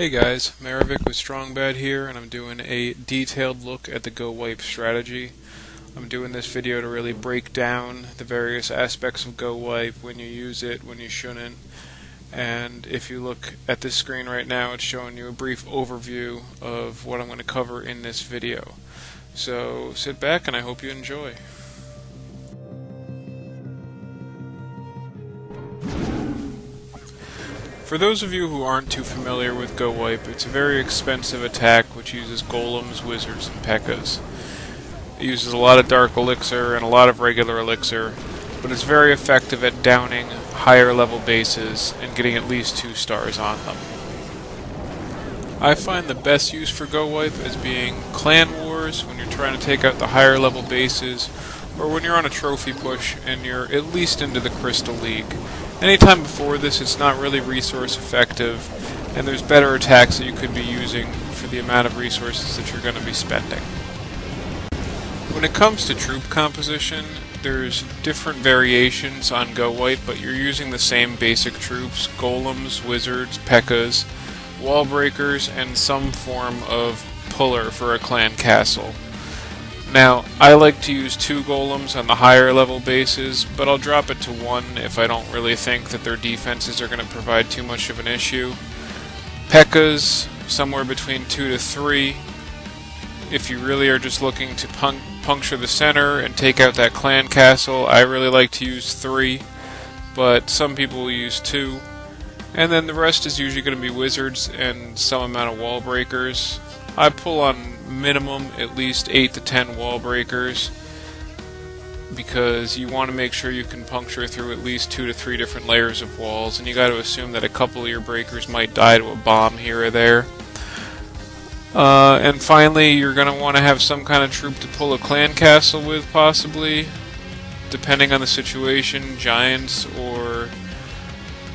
Hey guys, Merovech with StrongBad here, and I'm doing a detailed look at the GoWiPe strategy. I'm doing this video to really break down the various aspects of GoWiPe, when you use it, when you shouldn't, and if you look at this screen right now, it's showing you a brief overview of what I'm going to cover in this video. So sit back and I hope you enjoy. For those of you who aren't too familiar with GoWiPe, it's a very expensive attack which uses golems, wizards, and P.E.K.K.A.s. It uses a lot of dark elixir and a lot of regular elixir, but it's very effective at downing higher level bases and getting at least 2 stars on them. I find the best use for GoWiPe as being clan wars, when you're trying to take out the higher level bases, or when you're on a trophy push and you're at least into the Crystal League. Anytime before this, it's not really resource effective, and there's better attacks that you could be using for the amount of resources that you're going to be spending. When it comes to troop composition, there's different variations on GoWiPe, but you're using the same basic troops: golems, wizards, P.E.K.K.A.s, wall breakers, and some form of puller for a clan castle. Now, I like to use 2 golems on the higher level bases, but I'll drop it to 1 if I don't really think that their defenses are going to provide too much of an issue. P.E.K.K.A.s, somewhere between 2 to 3. If you really are just looking to puncture the center and take out that clan castle, I really like to use 3, but some people will use 2. And then the rest is usually going to be wizards and some amount of wall breakers. I pull on minimum at least 8 to 10 wall breakers, because you want to make sure you can puncture through at least 2 to 3 different layers of walls, and you got to assume that a couple of your breakers might die to a bomb here or there. And finally, you're going to want to have some kind of troop to pull a clan castle with, possibly, depending on the situation. Giants or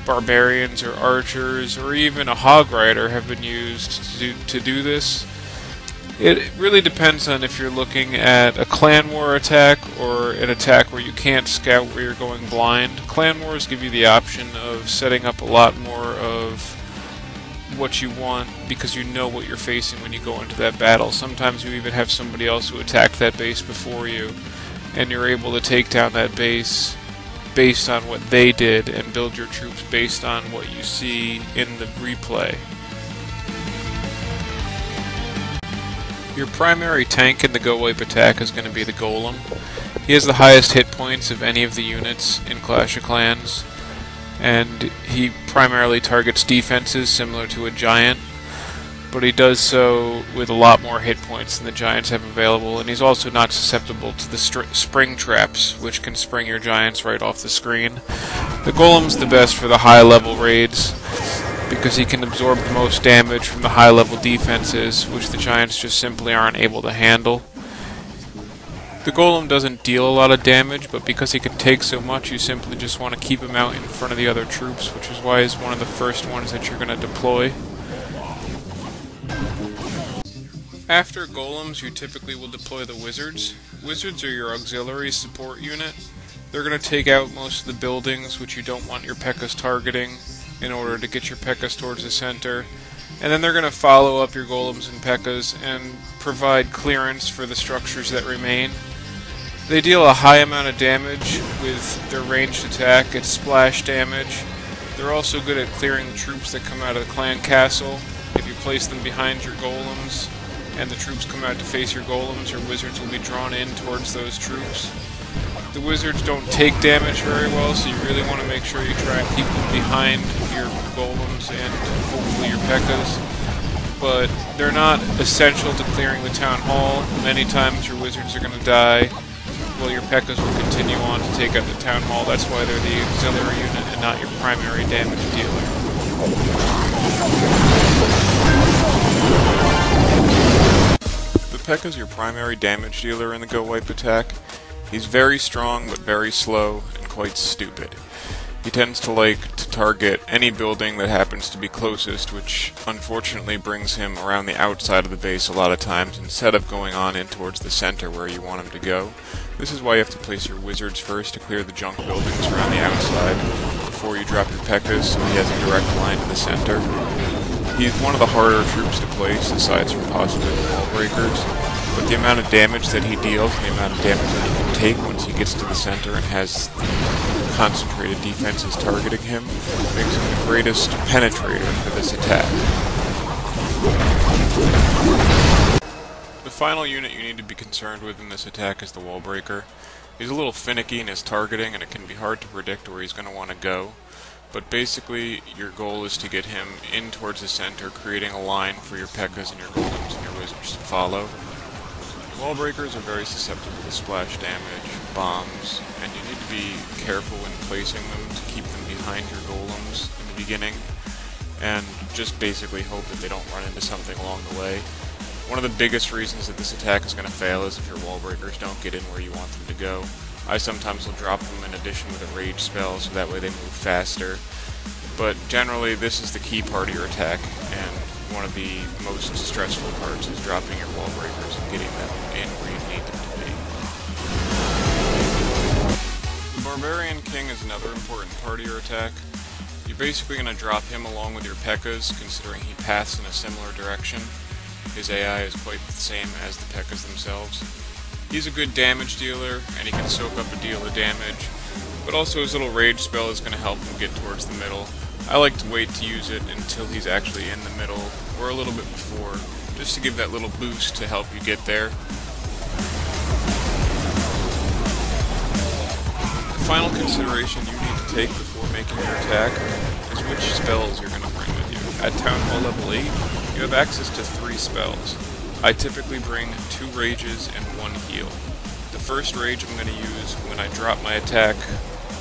barbarians or archers or even a hog rider have been used to do this. It really depends on if you're looking at a clan war attack or an attack where you can't scout, where you're going blind. Clan wars give you the option of setting up a lot more of what you want, because you know what you're facing when you go into that battle. Sometimes you even have somebody else who attacked that base before you, and you're able to take down that base based on what they did and build your troops based on what you see in the replay. Your primary tank in the GoWiPe attack is going to be the golem. He has the highest hit points of any of the units in Clash of Clans, and he primarily targets defenses similar to a giant, but he does so with a lot more hit points than the giants have available, and he's also not susceptible to the spring traps, which can spring your giants right off the screen. The golem's the best for the high level raids, because he can absorb the most damage from the high level defenses, which the giants just simply aren't able to handle. The golem doesn't deal a lot of damage, but because he can take so much, you simply just want to keep him out in front of the other troops, which is why he's one of the first ones that you're going to deploy. After golems, you typically will deploy the wizards. Wizards are your auxiliary support unit. They're going to take out most of the buildings which you don't want your P.E.K.K.A.s targeting, in order to get your P.E.K.K.A.s towards the center, and then they're going to follow up your golems and P.E.K.K.A.s and provide clearance for the structures that remain. They deal a high amount of damage with their ranged attack. It's splash damage. They're also good at clearing the troops that come out of the clan castle. If you place them behind your golems and the troops come out to face your golems, your wizards will be drawn in towards those troops. The wizards don't take damage very well, so you really want to make sure you try and keep them behind your golems and hopefully your P.E.K.K.A.s. But they're not essential to clearing the town hall. Many times your wizards are going to die, while your P.E.K.K.A.s will continue on to take out the town hall. That's why they're the auxiliary unit and not your primary damage dealer. The P.E.K.K.A. is your primary damage dealer in the GoWiPe attack. He's very strong, but very slow, and quite stupid. He tends to like to target any building that happens to be closest, which unfortunately brings him around the outside of the base a lot of times, instead of going on in towards the center where you want him to go. This is why you have to place your wizards first to clear the junk buildings around the outside before you drop your P.E.K.K.A.s, so he has a direct line to the center. He's one of the harder troops to place, aside from possibly the wall breakers, but the amount of damage that he deals and the amount of damage that he can take once he gets to the center and has the concentrated defenses targeting him makes him the greatest penetrator for this attack. The final unit you need to be concerned with in this attack is the wall breaker. He's a little finicky in his targeting, and it can be hard to predict where he's going to want to go. But basically, your goal is to get him in towards the center, creating a line for your P.E.K.K.A.s and your golems and your wizards to follow. Wall breakers are very susceptible to splash damage, bombs, and you need to be careful when placing them to keep them behind your golems in the beginning, and just basically hope that they don't run into something along the way. One of the biggest reasons that this attack is going to fail is if your wall breakers don't get in where you want them to go. I sometimes will drop them in addition with a rage spell, so that way they move faster. But generally, this is the key part of your attack, and one of the most stressful parts is dropping your wall breakers and getting them in where you need them to be. The Barbarian King is another important part of your attack. You're basically going to drop him along with your P.E.K.K.A.s, considering he paths in a similar direction. His AI is quite the same as the P.E.K.K.A.s themselves. He's a good damage dealer, and he can soak up a deal of damage, but also his little rage spell is going to help him get towards the middle. I like to wait to use it until he's actually in the middle, or a little bit before, just to give that little boost to help you get there. The final consideration you need to take before making your attack is which spells you're going to bring with you. At Town Hall level 8, you have access to 3 spells. I typically bring 2 rages and 1 heal. The first rage I'm going to use when I drop my attack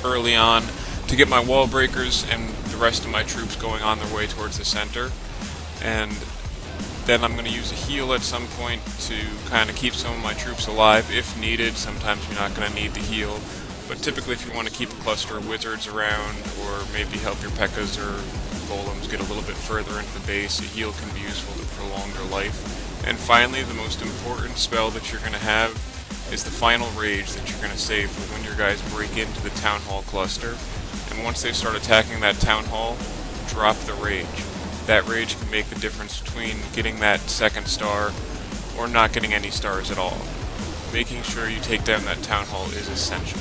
early on to get my wall breakers and the rest of my troops going on their way towards the center. And then I'm going to use a heal at some point to kind of keep some of my troops alive if needed. Sometimes you're not going to need the heal, but typically if you want to keep a cluster of wizards around, or maybe help your P.E.K.K.A.s or golems get a little bit further into the base, a heal can be useful to prolong their life. And finally, the most important spell that you're going to have is the final rage that you're going to save for when your guys break into the Town Hall cluster. And once they start attacking that Town Hall, drop the rage. That rage can make the difference between getting that 2nd star or not getting any stars at all. Making sure you take down that Town Hall is essential.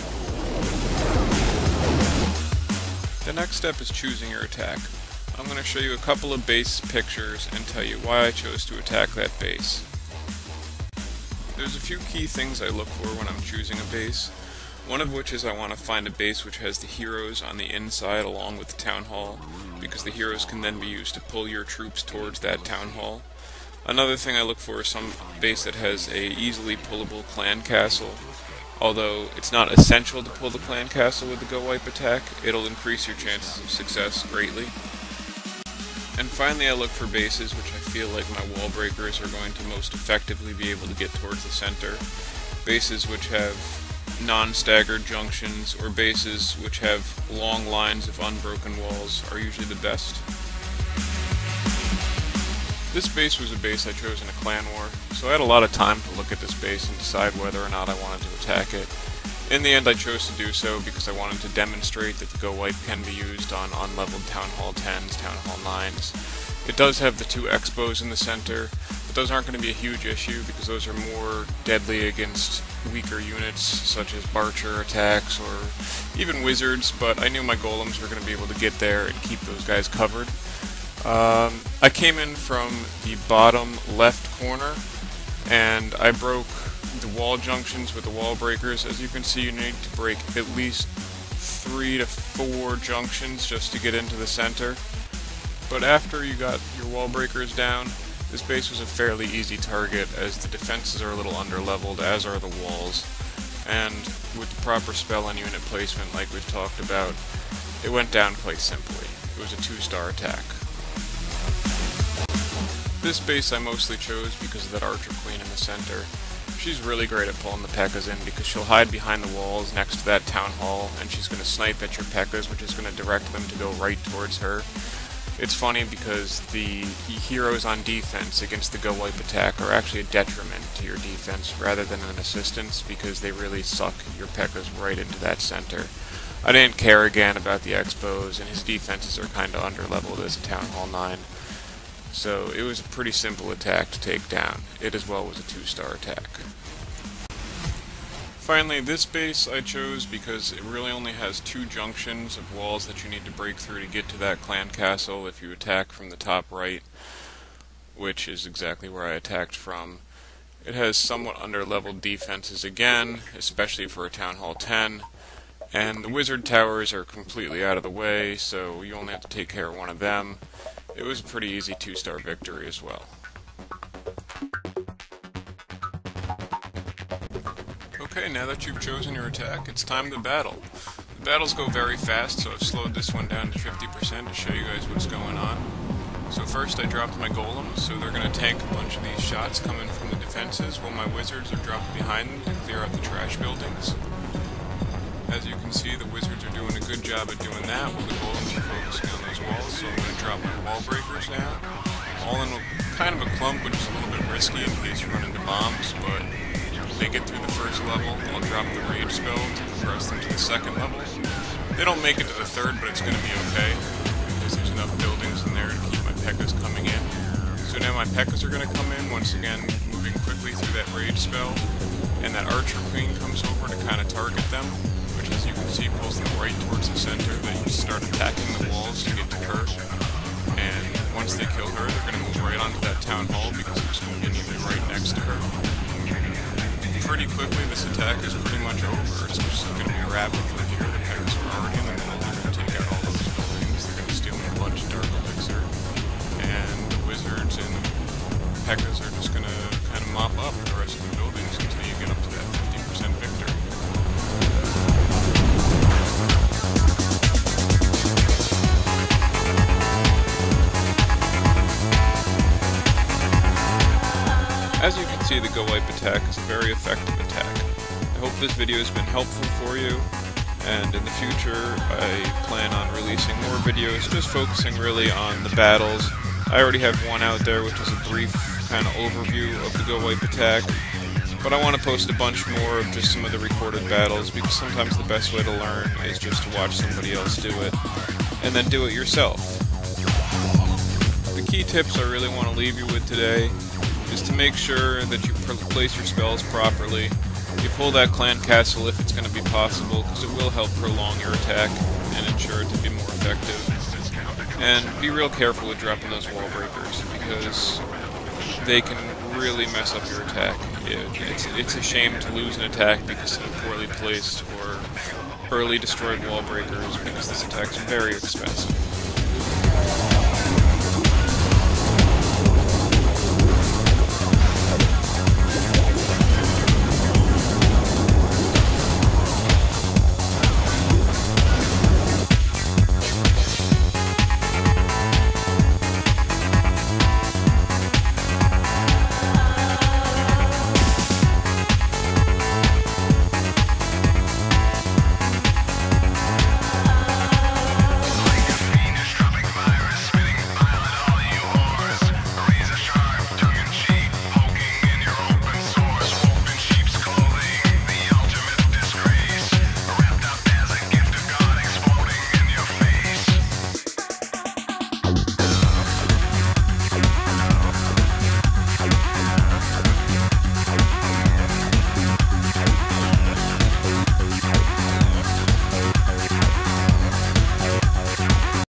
The next step is choosing your attack. I'm going to show you a couple of base pictures and tell you why I chose to attack that base. There's a few key things I look for when I'm choosing a base. One of which is I want to find a base which has the heroes on the inside along with the town hall, because the heroes can then be used to pull your troops towards that town hall. Another thing I look for is some base that has a easily pullable clan castle. Although it's not essential to pull the clan castle with the GoWiPe attack, it'll increase your chances of success greatly. And finally, I look for bases which I feel like my wall breakers are going to most effectively be able to get towards the center. Bases which have non-staggered junctions, or bases which have long lines of unbroken walls are usually the best. This base was a base I chose in a clan war, so I had a lot of time to look at this base and decide whether or not I wanted to attack it. In the end, I chose to do so because I wanted to demonstrate that the GoWiPe can be used on unleveled Town Hall 10s, Town Hall 9s. It does have the 2 expos in the center, but those aren't going to be a huge issue because those are more deadly against weaker units such as Barcher attacks or even wizards, but I knew my golems were going to be able to get there and keep those guys covered. I came in from the bottom left corner and I broke the wall junctions with the wall breakers. As you can see, you need to break at least 3 to 4 junctions just to get into the center. But after you got your wall breakers down, this base was a fairly easy target as the defenses are a little underleveled, as are the walls. And with the proper spell and unit placement like we've talked about, it went down quite simply. It was a 2-star attack. This base I mostly chose because of that Archer Queen in the center. She's really great at pulling the P.E.K.K.A.s in because she'll hide behind the walls next to that town hall and she's going to snipe at your P.E.K.K.A.s, which is going to direct them to go right towards her. It's funny because the heroes on defense against the GoWiPe attack are actually a detriment to your defense rather than an assistance because they really suck your P.E.K.K.A.s right into that center. I didn't care again about the expos, and his defenses are kind of underleveled as a Town Hall 9. So it was a pretty simple attack to take down. It as well was a 2-star attack. Finally, this base I chose because it really only has 2 junctions of walls that you need to break through to get to that clan castle if you attack from the top right, which is exactly where I attacked from. It has somewhat under-leveled defenses again, especially for a Town Hall 10, and the wizard towers are completely out of the way, so you only have to take care of one of them. It was a pretty easy 2-star victory as well. Okay, now that you've chosen your attack, it's time to battle. The battles go very fast, so I've slowed this one down to 50% to show you guys what's going on. So first I dropped my golems, so they're going to tank a bunch of these shots coming from the defenses, while my wizards are dropped behind them to clear out the trash buildings. As you can see, the wizards are doing a good job at doing that, while the golems are focusing on those walls, so I'm going to drop my wall breakers now. All in kind of a clump, which is a little bit risky in case you run into bombs, but they get through the first level, I'll drop the rage spell to progress them to the second level. They don't make it to the third, but it's going to be okay, because there's enough buildings in there to keep my P.E.K.K.A.s coming in. So now my P.E.K.K.A.s are going to come in, once again moving quickly through that rage spell, and that archer queen comes over to kind of target them, which as you can see pulls them right towards the center. They start attacking the walls to get to her, and once they kill her, they're going to move right onto that town hall because there's going to be anything right next to her. Pretty quickly, this attack is pretty much over. It's just going to be rapid from here. The P.E.K.K.A.s are already in the middle. They're going to take out all those buildings. They're going to steal a bunch of dark elixir. And the wizards and P.E.K.K.A.s are just going to kind of mop up the rest of the buildings until you get up to that 50% victory. As you can see, the GoWiPe attack is a very effective attack. I hope this video has been helpful for you, and in the future I plan on releasing more videos just focusing really on the battles. I already have one out there which is a brief kind of overview of the GoWiPe attack, but I want to post a bunch more of just some of the recorded battles because sometimes the best way to learn is just to watch somebody else do it, and then do it yourself. The key tips I really want to leave you with today is to make sure that you place your spells properly. You pull that clan castle if it's going to be possible, because it will help prolong your attack and ensure it to be more effective. And be real careful with dropping those wall breakers, because they can really mess up your attack. It's a shame to lose an attack because of poorly placed or early destroyed wall breakers, because this attack is very expensive.